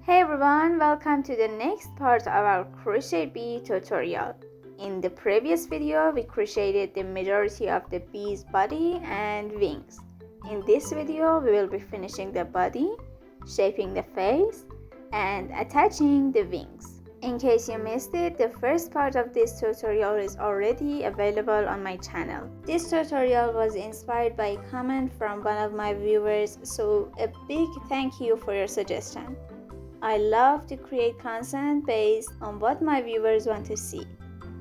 Hey everyone, welcome to the next part of our crochet bee tutorial. In the previous video, we crocheted the majority of the bee's body and wings. In this video, we will be finishing the body, shaping the face, and attaching the wings. In case you missed it, the first part of this tutorial is already available on my channel. This tutorial was inspired by a comment from one of my viewers, so a big thank you for your suggestion. I love to create content based on what my viewers want to see.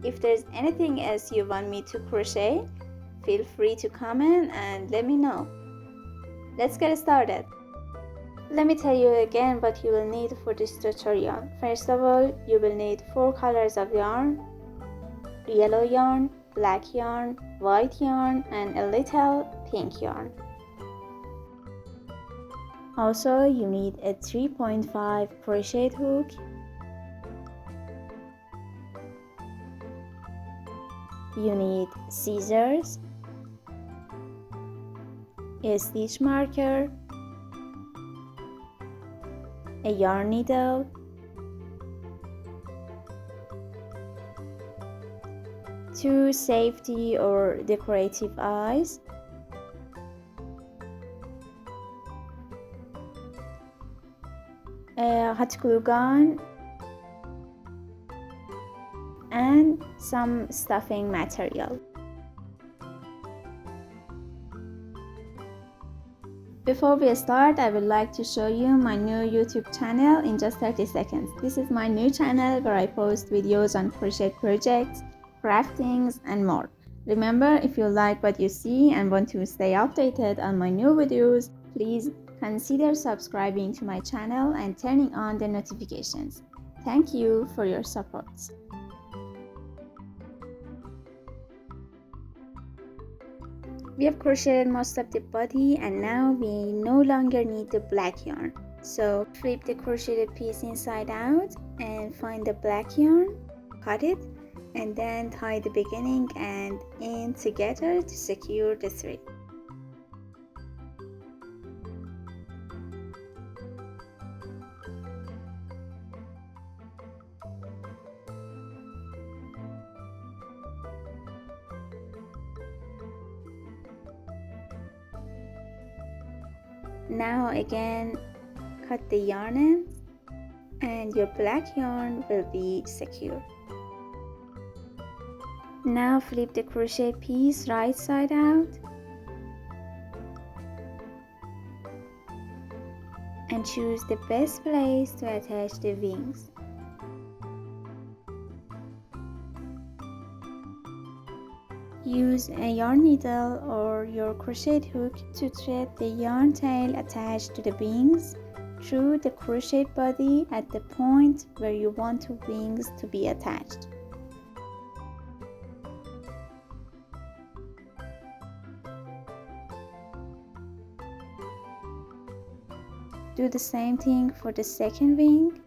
If there's anything else you want me to crochet, feel free to comment and let me know. Let's get started. Let me tell you again what you will need for this tutorial. First of all, you will need 4 colors of yarn: yellow yarn, black yarn, white yarn, and a little pink yarn. Also, you need a 3.5 crochet hook, you need scissors, a stitch marker, a yarn needle, two safety or decorative eyes, a hot glue gun, and some stuffing material. Before we start, I would like to show you my new YouTube channel in just 30 seconds. This is my new channel where I post videos on crochet projects, craftings, and more. Remember, if you like what you see and want to stay updated on my new videos, please consider subscribing to my channel and turning on the notifications. Thank you for your support. We have crocheted most of the body and now we no longer need the black yarn. So flip the crocheted piece inside out and find the black yarn, cut it, and then tie the beginning and end together to secure the thread. Now again, cut the yarn ends and your black yarn will be secure. Now flip the crochet piece right side out and choose the best place to attach the wings. Use a yarn needle or your crochet hook to thread the yarn tail attached to the wings through the crochet body at the point where you want the wings to be attached. Do the same thing for the second wing.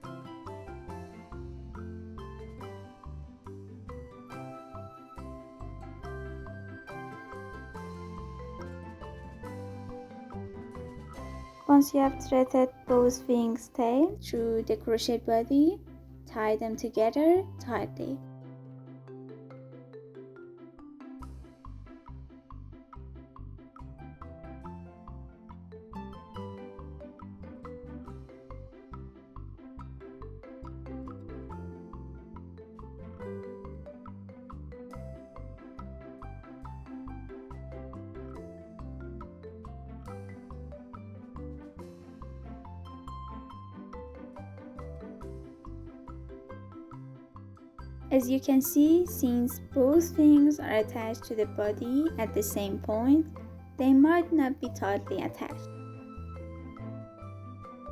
Once you have threaded both wings' tail through the crochet body, tie them together tightly. As you can see, since both wings are attached to the body at the same point, they might not be tightly attached.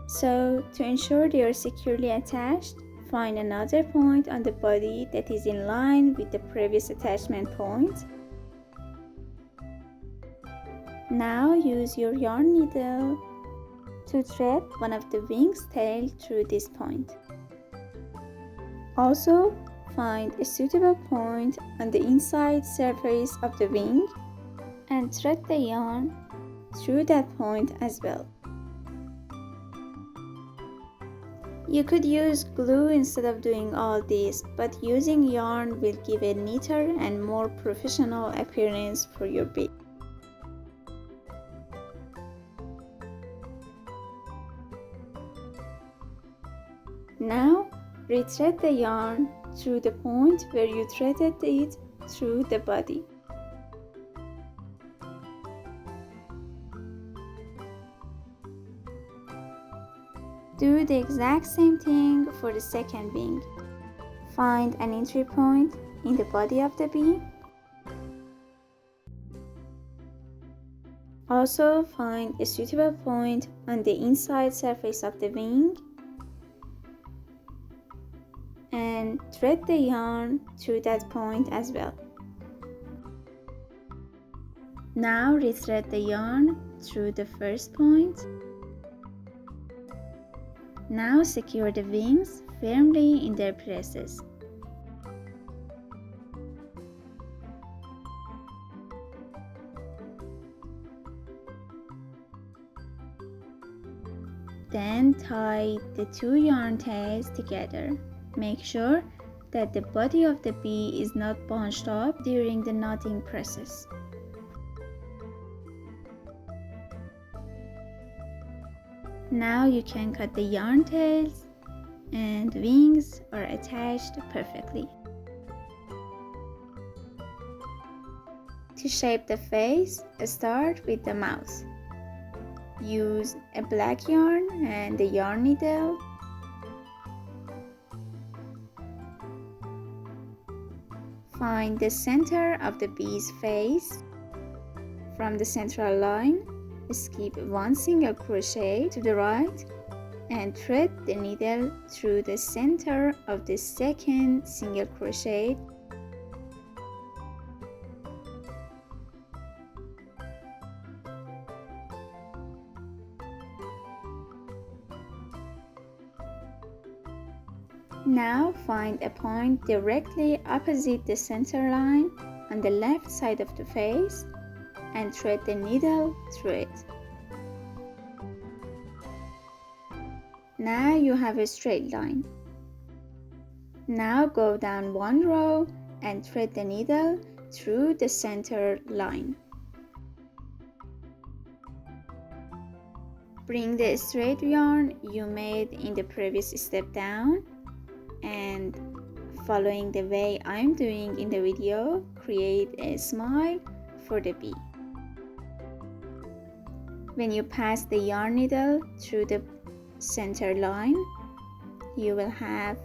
So, to ensure they are securely attached, find another point on the body that is in line with the previous attachment point. Now use your yarn needle to thread one of the wing's tail through this point. Also, find a suitable point on the inside surface of the wing and thread the yarn through that point as well. You could use glue instead of doing all this, but using yarn will give a neater and more professional appearance for your bee. Now, rethread the yarn through the point where you threaded it through the body. Do the exact same thing for the second wing. Find an entry point in the body of the bee. Also find a suitable point on the inside surface of the wing and thread the yarn through that point as well. Now rethread the yarn through the first point. Now secure the wings firmly in their places. Then tie the two yarn tails together. Make sure that the body of the bee is not bunched up during the knotting process. Now you can cut the yarn tails and wings are attached perfectly. To shape the face, start with the mouth. Use a black yarn and the yarn needle. Find the center of the bee's face. From the central line, skip one single crochet to the right and thread the needle through the center of the second single crochet. Now find a point directly opposite the center line on the left side of the face and thread the needle through it. Now you have a straight line. Now go down one row and thread the needle through the center line. Bring the straight yarn you made in the previous step down and following the way I'm doing in the video, create a smile for the bee. When you pass the yarn needle through the center line, you will have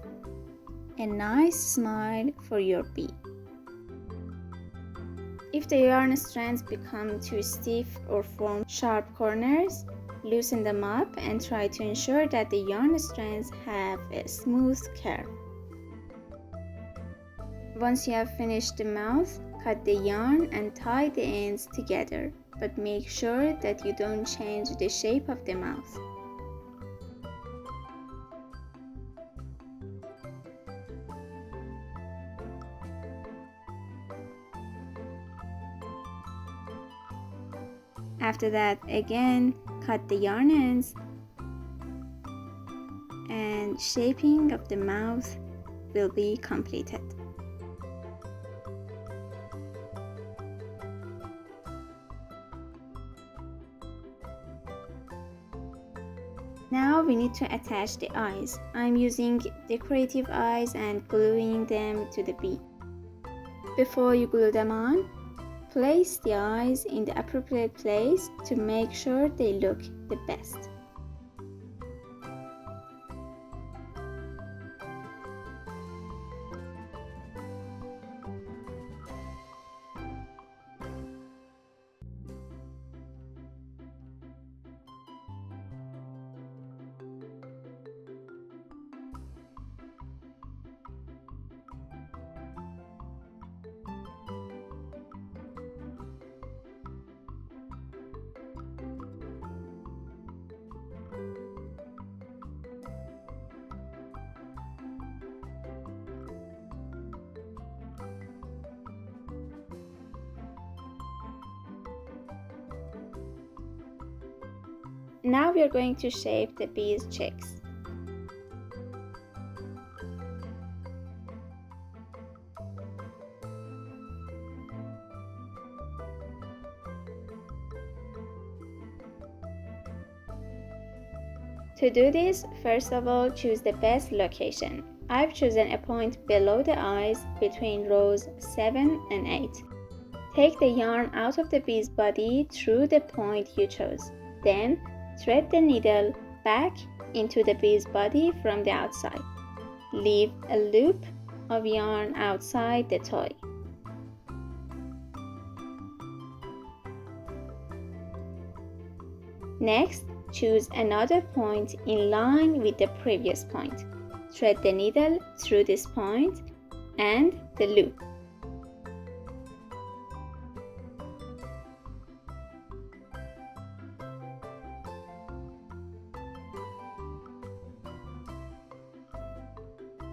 a nice smile for your bee. If the yarn strands become too stiff or form sharp corners, loosen them up and try to ensure that the yarn strands have a smooth curve. Once you have finished the mouth, cut the yarn and tie the ends together, but make sure that you don't change the shape of the mouth. After that, again, cut the yarn ends and shaping of the mouth will be completed. Now we need to attach the eyes. I'm using decorative eyes and gluing them to the bee. Before you glue them on, place the eyes in the appropriate place to make sure they look the best. Now we are going to shape the bee's cheeks. To do this, first of all, choose the best location. I've chosen a point below the eyes between rows 7 and 8. Take the yarn out of the bee's body through the point you chose. Then, thread the needle back into the bee's body from the outside. Leave a loop of yarn outside the toy. Next, choose another point in line with the previous point. Thread the needle through this point and the loop.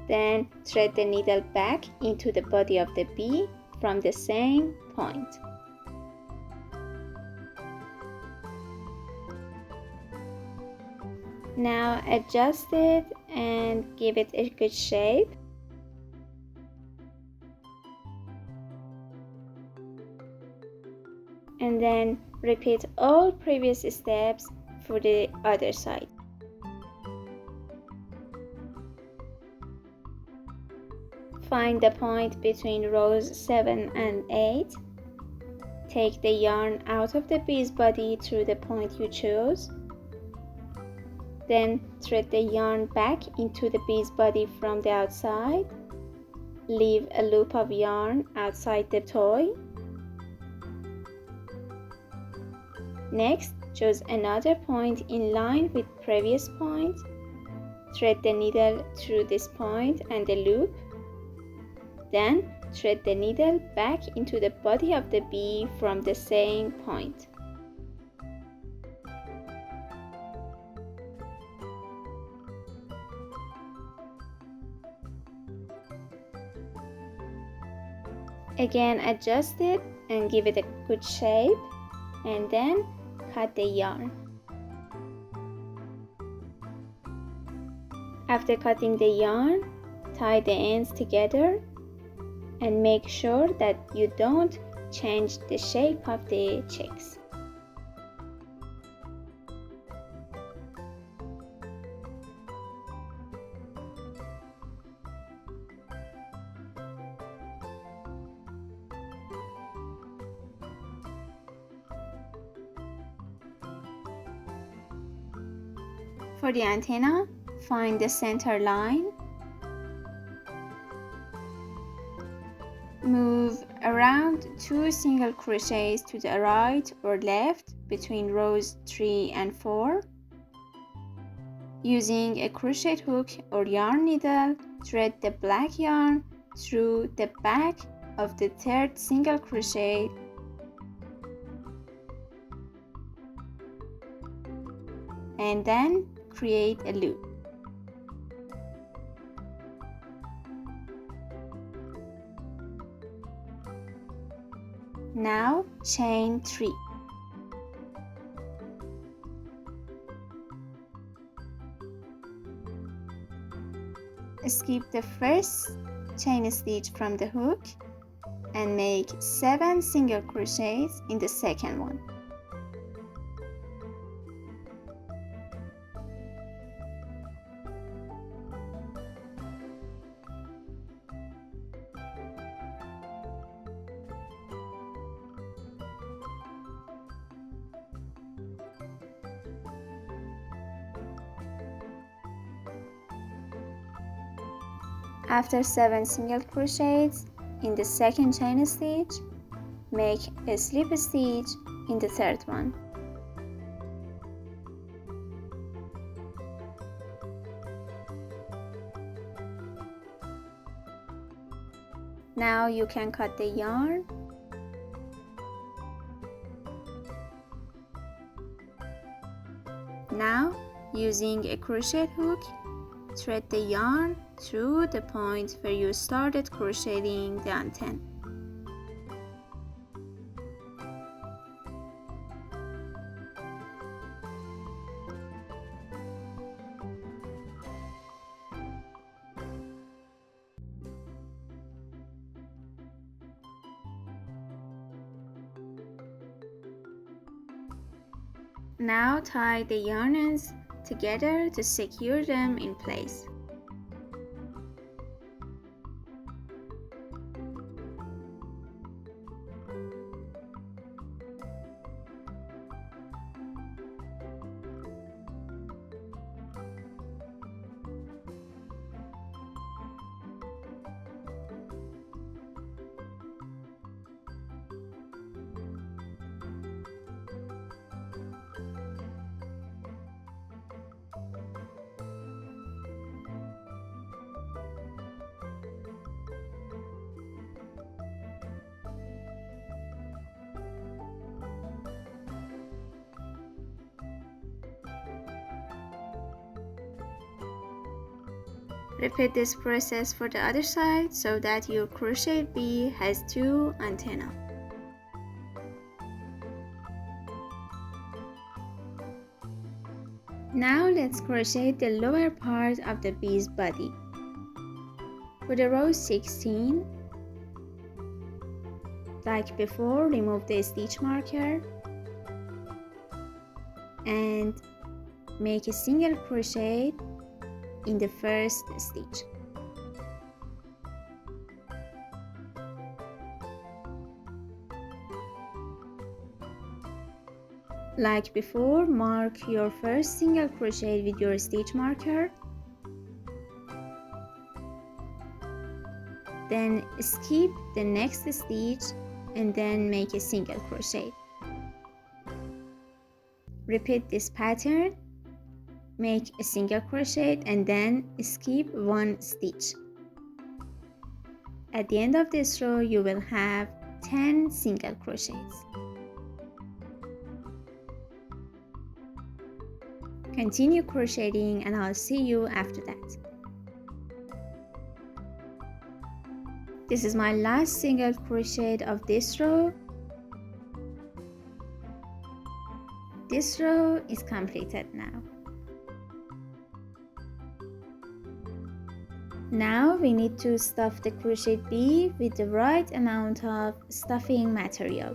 Then thread the needle back into the body of the bee from the same point. Now adjust it and give it a good shape. And then repeat all previous steps for the other side. Find the point between rows 7 and 8. Take the yarn out of the bee's body through the point you chose. Then thread the yarn back into the bee's body from the outside. Leave a loop of yarn outside the toy. Next, choose another point in line with previous point. Thread the needle through this point and the loop. Then thread the needle back into the body of the bee from the same point. Again, adjust it and give it a good shape, and then cut the yarn. After cutting the yarn, tie the ends together and make sure that you don't change the shape of the chicks. For the antenna, find the center line. Move around 2 single crochets to the right or left between rows 3 and 4. Using a crochet hook or yarn needle, thread the black yarn through the back of the third single crochet and then create a loop. Now chain 3. Skip the first chain stitch from the hook and make 7 single crochets in the second one. After 7 single crochets in the second chain stitch, make a slip stitch in the third one. Now you can cut the yarn. Now, using a crochet hook, thread the yarn through the point where you started crocheting the antennae. Now tie the yarn ends together to secure them in place. Repeat this process for the other side so that your crochet bee has 2 antennae. Now let's crochet the lower part of the bee's body. For the row 16, like before, remove the stitch marker and make a single crochet in the first stitch. Like before, mark your first single crochet with your stitch marker. Then skip the next stitch and then make a single crochet. Repeat this pattern. Make a single crochet and then skip 1 stitch. At the end of this row, you will have 10 single crochets. Continue crocheting and I'll see you after that. This is my last single crochet of this row. This row is completed now. Now we need to stuff the crochet bee with the right amount of stuffing material.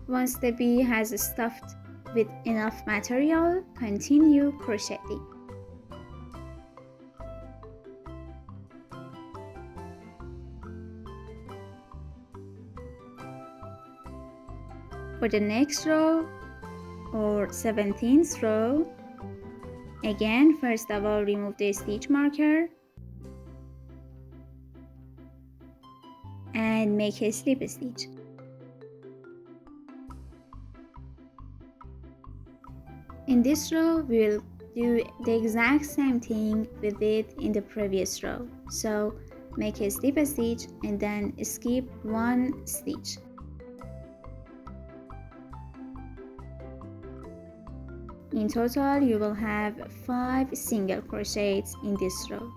Once the bee has stuffed with enough material, continue crocheting. For the next row or 17th row, again, first of all, remove the stitch marker and make a slip stitch. In this row, we will do the exact same thing we did in the previous row. So make a slip stitch and then skip 1 stitch. In total, you will have 5 single crochets in this row.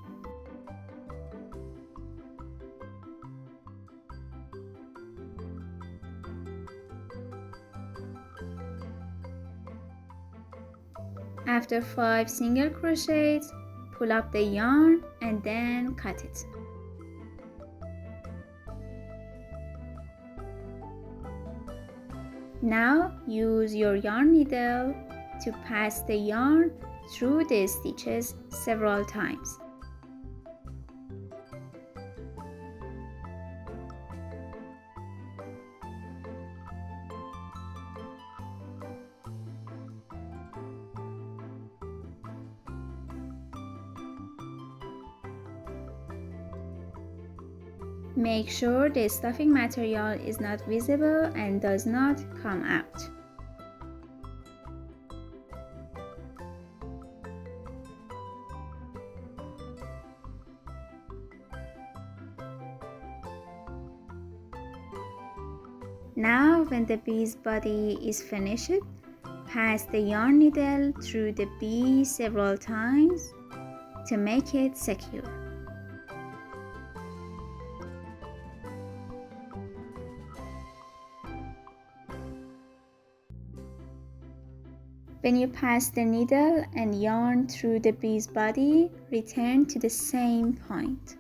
After 5 single crochets, pull up the yarn and then cut it. Now use your yarn needle to pass the yarn through the stitches several times. Make sure the stuffing material is not visible and does not come out. Now when the bee's body is finished, pass the yarn needle through the bee several times to make it secure. When you pass the needle and yarn through the bee's body, return to the same point.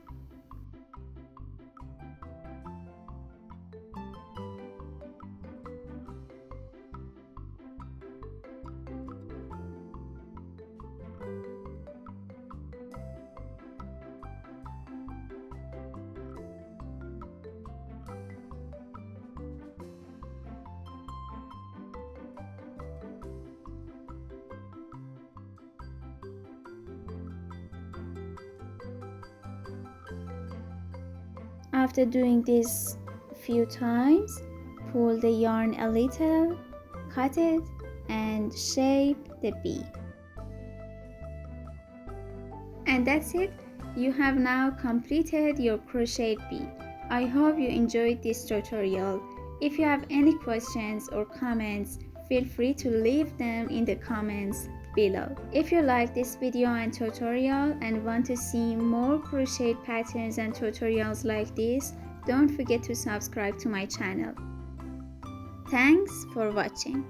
After doing this few times, pull the yarn a little, cut it, and shape the bee. And that's it. You have now completed your crochet bee. I hope you enjoyed this tutorial. If you have any questions or comments, feel free to leave them in the comments below. If you like this video and tutorial and want to see more crochet patterns and tutorials like this, don't forget to subscribe to my channel. Thanks for watching.